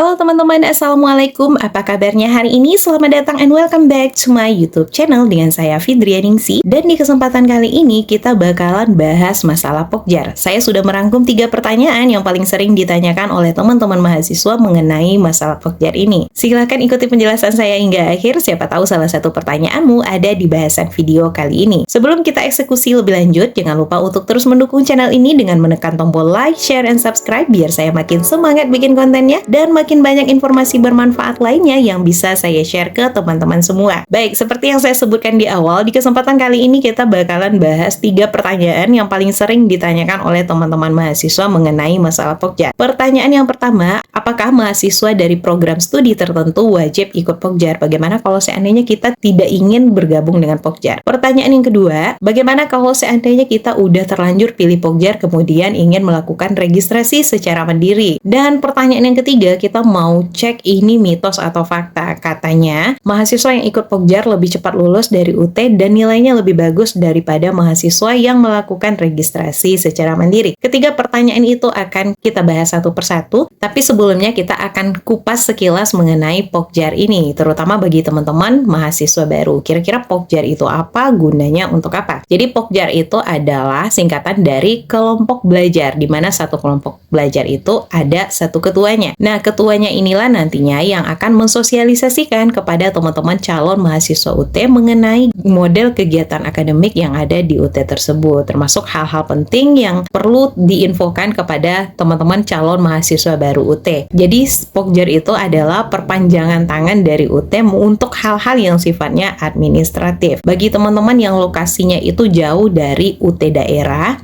Halo teman-teman, Assalamualaikum. Apa kabarnya hari ini? Selamat datang and welcome back to my YouTube channel dengan saya Fidrianingsi. Dan di kesempatan kali ini kita bakalan bahas masalah Pokjar. Saya sudah merangkum 3 pertanyaan yang paling sering ditanyakan oleh teman-teman mahasiswa mengenai masalah Pokjar ini. Silakan ikuti penjelasan saya hingga akhir, siapa tahu salah satu pertanyaanmu ada di bahasan video kali ini. Sebelum kita eksekusi lebih lanjut, jangan lupa untuk terus mendukung channel ini dengan menekan tombol like, share, and subscribe biar saya makin semangat bikin kontennya dan makin banyak informasi bermanfaat lainnya yang bisa saya share ke teman-teman semua. Baik, seperti yang saya sebutkan di awal, di kesempatan kali ini kita bakalan bahas 3 pertanyaan yang paling sering ditanyakan oleh teman-teman mahasiswa mengenai masalah Pokjar. Pertanyaan yang pertama, apakah mahasiswa dari program studi tertentu wajib ikut Pokjar? Bagaimana kalau seandainya kita tidak ingin bergabung dengan Pokjar? Pertanyaan yang kedua, bagaimana kalau seandainya kita udah terlanjur pilih Pokjar kemudian ingin melakukan registrasi secara mandiri? Dan pertanyaan yang ketiga, kita mau cek ini mitos atau fakta. Katanya, mahasiswa yang ikut Pokjar lebih cepat lulus dari UT dan nilainya lebih bagus daripada mahasiswa yang melakukan registrasi secara mandiri. Ketiga pertanyaan itu akan kita bahas satu persatu, tapi sebelumnya kita akan kupas sekilas mengenai Pokjar ini, terutama bagi teman-teman mahasiswa baru. Kira-kira Pokjar itu apa? Gunanya untuk apa? Jadi Pokjar itu adalah singkatan dari kelompok belajar, di mana satu kelompok belajar itu ada satu ketuanya. Nah, ketuanya inilah nantinya yang akan mensosialisasikan kepada teman-teman calon mahasiswa UT mengenai model kegiatan akademik yang ada di UT tersebut, termasuk hal-hal penting yang perlu diinfokan kepada teman-teman calon mahasiswa baru UT. Jadi, Pokjar itu adalah perpanjangan tangan dari UT untuk hal-hal yang sifatnya administratif. Bagi teman-teman yang lokasinya itu jauh dari UT daerah,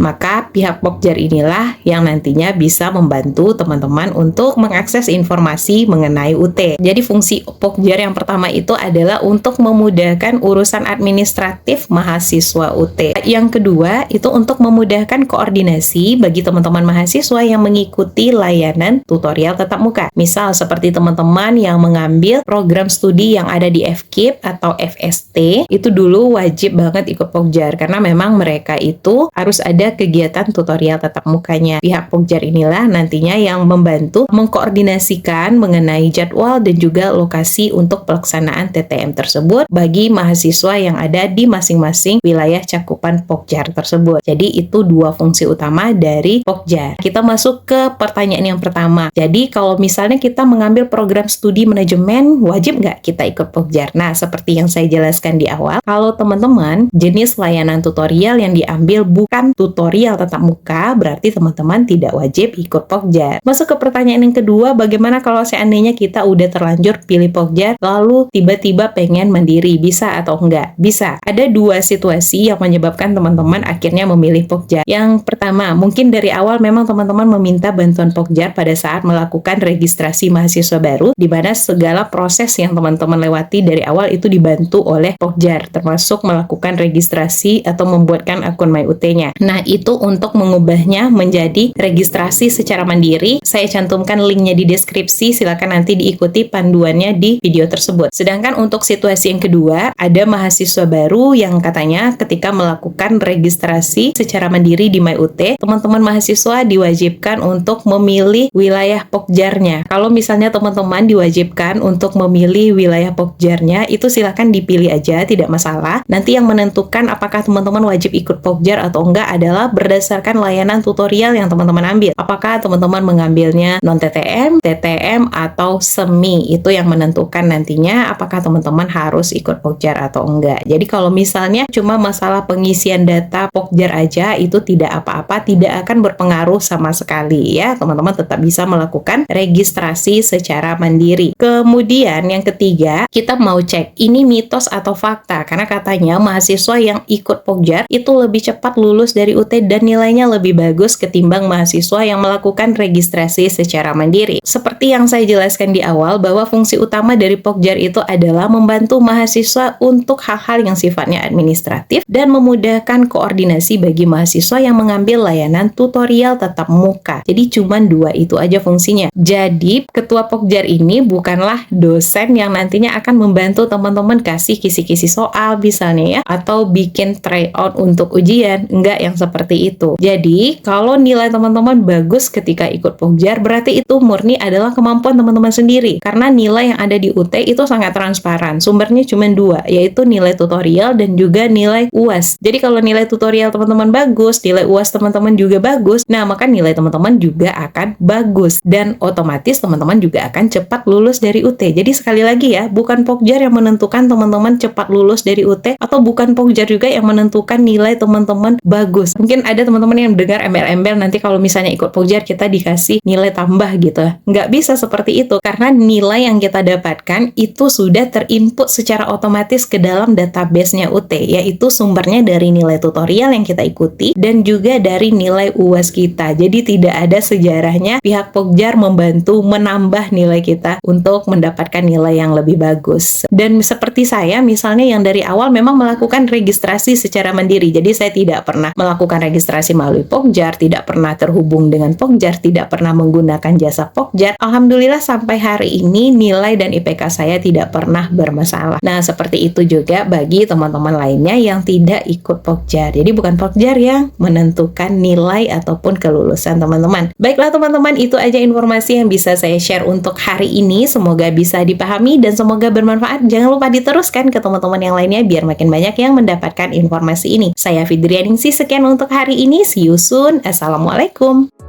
maka pihak Pokjar inilah yang nantinya bisa membantu teman-teman untuk mengakses informasi mengenai UT. Jadi fungsi Pokjar yang pertama itu adalah untuk memudahkan urusan administratif mahasiswa UT. Yang kedua itu untuk memudahkan koordinasi bagi teman-teman mahasiswa yang mengikuti layanan tutorial tatap muka. Misal seperti teman-teman yang mengambil program studi yang ada di FKIP atau FST, itu dulu wajib banget ikut Pokjar karena memang mereka itu harus ada kegiatan tutorial tatap mukanya. Pihak Pokjar inilah nantinya yang membantu mengkoordinasikan mengenai jadwal dan juga lokasi untuk pelaksanaan TTM tersebut bagi mahasiswa yang ada di masing-masing wilayah cakupan Pokjar tersebut. Jadi itu 2 fungsi utama dari Pokjar. Kita masuk ke pertanyaan yang pertama. Jadi kalau misalnya kita mengambil program studi manajemen, wajib nggak kita ikut Pokjar? Nah, seperti yang saya jelaskan di awal, kalau teman-teman jenis layanan tutorial yang diambil bukan tutorial tatap muka, berarti teman-teman tidak wajib ikut Pokjar. Masuk ke pertanyaan yang kedua, bagaimana kalau seandainya kita udah terlanjur pilih Pokjar, lalu tiba-tiba pengen mandiri, bisa atau enggak? Bisa. Ada 2 situasi yang menyebabkan teman-teman akhirnya memilih Pokjar. Yang pertama, mungkin dari awal memang teman-teman meminta bantuan Pokjar pada saat melakukan registrasi mahasiswa baru, di mana segala proses yang teman-teman lewati dari awal itu dibantu oleh Pokjar, termasuk melakukan registrasi atau membuatkan akun MyUT-nya. Nah, itu untuk mengubahnya menjadi registrasi secara mandiri. Saya cantumkan linknya di deskripsi, silakan nanti diikuti panduannya di video tersebut. Sedangkan untuk situasi yang kedua, ada mahasiswa baru yang katanya ketika melakukan registrasi secara mandiri di MyUT, teman-teman mahasiswa diwajibkan untuk memilih wilayah Pokjarnya. Kalau misalnya teman-teman diwajibkan untuk memilih wilayah Pokjarnya, itu silakan dipilih aja, tidak masalah. Nanti yang menentukan apakah teman-teman wajib ikut Pokjar atau enggak adalah berdasarkan layanan tutorial yang teman-teman ambil. Apakah teman-teman mengambilnya non-TTM, TTM, atau semi? Itu yang menentukan nantinya apakah teman-teman harus ikut Pokjar atau enggak. Jadi kalau misalnya cuma masalah pengisian data Pokjar aja, itu tidak apa-apa, tidak akan berpengaruh sama sekali ya. Teman-teman tetap bisa melakukan registrasi secara mandiri. Kemudian yang ketiga, kita mau cek ini mitos atau fakta, karena katanya mahasiswa yang ikut Pokjar itu lebih cepat lulus dari UT dan nilainya lebih bagus ketimbang mahasiswa yang melakukan registrasi secara mandiri. Seperti yang saya jelaskan di awal bahwa fungsi utama dari Pokjar itu adalah membantu mahasiswa untuk hal-hal yang sifatnya administratif dan memudahkan koordinasi bagi mahasiswa yang mengambil layanan tutorial tatap muka. Jadi cuma 2 itu aja fungsinya. Jadi ketua Pokjar ini bukanlah dosen yang nantinya akan membantu teman-teman kasih kisi-kisi soal misalnya ya, atau bikin tryout untuk ujian. Enggak yang seperti seperti itu. Jadi, kalau nilai teman-teman bagus ketika ikut Pokjar, berarti itu murni adalah kemampuan teman-teman sendiri. Karena nilai yang ada di UT itu sangat transparan. Sumbernya cuma dua, yaitu nilai tutorial dan juga nilai UAS. Jadi, kalau nilai tutorial teman-teman bagus, nilai UAS teman-teman juga bagus, nah maka nilai teman-teman juga akan bagus. Dan otomatis teman-teman juga akan cepat lulus dari UT. Jadi, sekali lagi ya, bukan Pokjar yang menentukan teman-teman cepat lulus dari UT, atau bukan Pokjar juga yang menentukan nilai teman-teman bagus. Mungkin ada teman-teman yang dengar embel-embel nanti kalau misalnya ikut Pokjar kita dikasih nilai tambah gitu. Nggak bisa seperti itu, karena nilai yang kita dapatkan itu sudah terinput secara otomatis ke dalam database-nya UT, yaitu sumbernya dari nilai tutorial yang kita ikuti dan juga dari nilai UAS kita. Jadi tidak ada sejarahnya pihak Pokjar membantu menambah nilai kita untuk mendapatkan nilai yang lebih bagus. Dan seperti saya misalnya yang dari awal memang melakukan registrasi secara mandiri, jadi saya tidak pernah melakukan registrasi melalui Pokjar, tidak pernah terhubung dengan Pokjar, tidak pernah menggunakan jasa Pokjar. Alhamdulillah sampai hari ini nilai dan IPK saya tidak pernah bermasalah. Nah, seperti itu juga bagi teman-teman lainnya yang tidak ikut Pokjar. Jadi bukan Pokjar yang menentukan nilai ataupun kelulusan teman-teman. Baiklah teman-teman, itu aja informasi yang bisa saya share untuk hari ini. Semoga bisa dipahami dan semoga bermanfaat. Jangan lupa diteruskan ke teman-teman yang lainnya biar makin banyak yang mendapatkan informasi ini. Saya Fidrianingsih, sekian untuk hari ini. See you soon. Assalamualaikum.